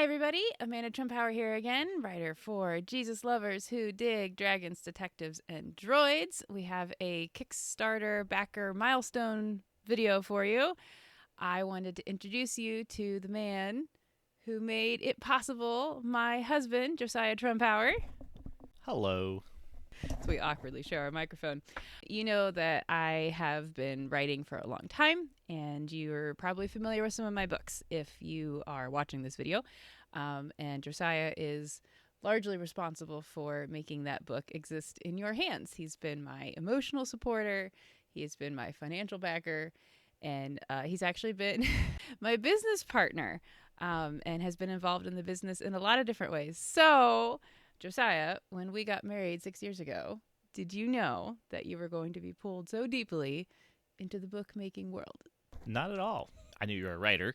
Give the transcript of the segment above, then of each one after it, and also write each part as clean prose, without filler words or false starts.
everybody. Amanda Trumpower here again, writer for Jesus Lovers Who Dig Dragons, Detectives, and Droids. We have a Kickstarter backer milestone video for you. I wanted to introduce you to the man who made it possible, my husband, Josiah Trumpower. Hello. So we awkwardly share our microphone. You know that I have been writing for a long time, and you're probably familiar with some of my books if you are watching this video. And Josiah is largely responsible for making that book exist in your hands. He's been my emotional supporter. He's been my financial backer. And he's actually been my business partner and has been involved in the business in a lot of different ways. So, Josiah, when we got married 6 years ago, did you know that you were going to be pulled so deeply into the bookmaking world? Not at all. I knew you were a writer,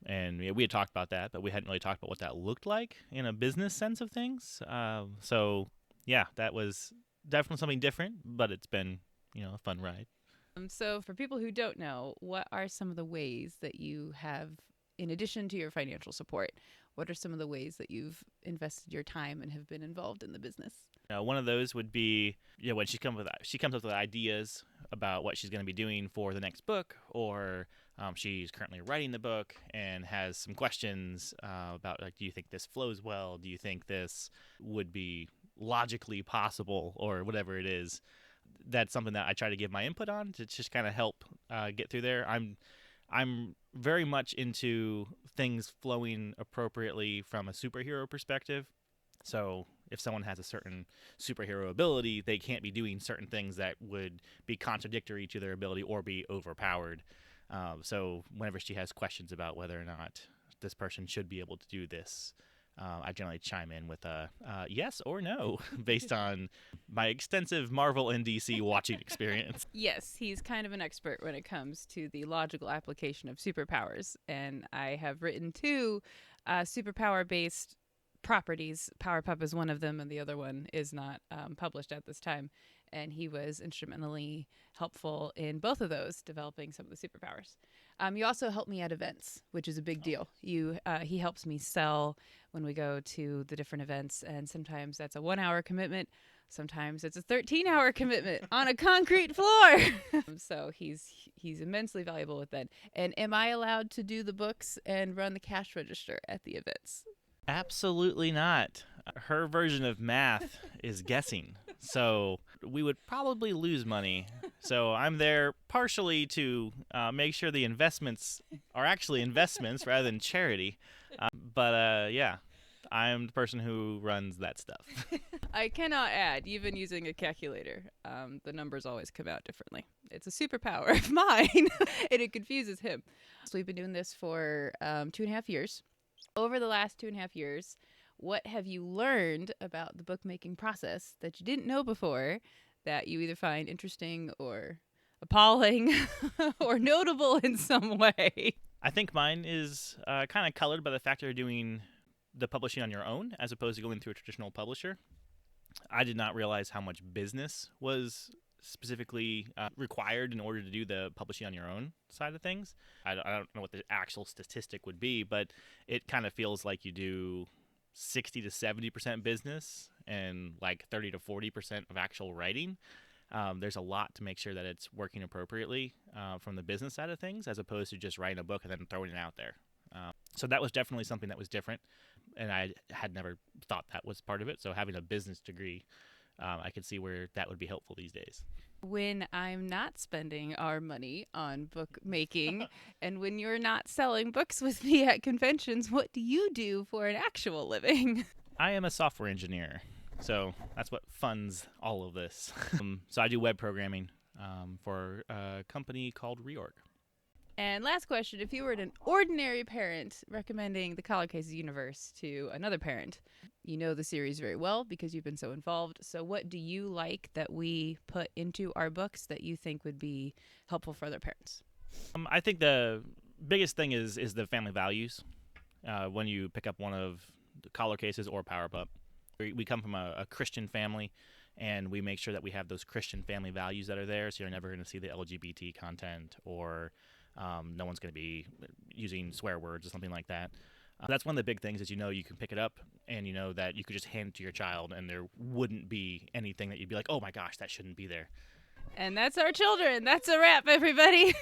and we had talked about that, but we hadn't really talked about what that looked like in a business sense of things. So, that was definitely something different, but it's been, a fun ride. So for people who don't know, what are some of the ways that you have, in addition to your financial support, what are some of the ways that you've invested your time and have been involved in the business? One of those would be, when she comes up with ideas about what she's going to be doing for the next book, or she's currently writing the book and has some questions about, like, do you think this flows well? Do you think this would be logically possible, or whatever it is? That's something that I try to give my input on to just kind of help get through there. I'm very much into things flowing appropriately from a superhero perspective. So if someone has a certain superhero ability, they can't be doing certain things that would be contradictory to their ability or be overpowered. So whenever she has questions about whether or not this person should be able to do this, I generally chime in with a yes or no based on my extensive Marvel and DC watching experience. Yes, he's kind of an expert when it comes to the logical application of superpowers. And I have written two superpower-based properties. Powerpup is one of them, and the other one is not published at this time. And he was instrumentally helpful in both of those, developing some of the superpowers. You also help me at events, which is a big deal. He helps me sell when we go to the different events, and sometimes that's a 1 hour commitment. Sometimes it's a 13-hour commitment on a concrete floor. So he's immensely valuable with that. And am I allowed to do the books and run the cash register at the events? Absolutely not. Her version of math is guessing. So we would probably lose money. So I'm there partially to make sure the investments are actually investments rather than charity. But I'm the person who runs that stuff. I cannot add, even using a calculator, the numbers always come out differently. It's a superpower of mine, and it confuses him. So we've been doing this for 2.5 years. Over the last 2.5 years, what have you learned about the bookmaking process that you didn't know before that you either find interesting or appalling or notable in some way? I think mine is kind of colored by the fact that you're doing the publishing on your own as opposed to going through a traditional publisher. I did not realize how much business was specifically required in order to do the publishing on your own side of things. I don't know what the actual statistic would be, but it kind of feels like you do 60 to 70% business and like 30 to 40% of actual writing. There's a lot to make sure that it's working appropriately from the business side of things, as opposed to just writing a book and then throwing it out there. So that was definitely something that was different, and I had never thought that was part of it. So having a business degree, I could see where that would be helpful these days. When I'm not spending our money on bookmaking and when you're not selling books with me at conventions, what do you do for an actual living? I am a software engineer, so that's what funds all of this. So I do web programming for a company called Reorg. And last question, if you were an ordinary parent recommending the Collar Cases universe to another parent, you know the series very well because you've been so involved. So what do you like that we put into our books that you think would be helpful for other parents? I think the biggest thing is the family values. When you pick up one of the Collar Cases or Powerpup, we come from a Christian family, and we make sure that we have those Christian family values that are there. So you're never going to see the LGBT content, or no one's going to be using swear words or something like that. That's one of the big things is, you can pick it up and you know that you could just hand it to your child and there wouldn't be anything that you'd be like, oh my gosh, that shouldn't be there. And that's our children. That's a wrap, everybody.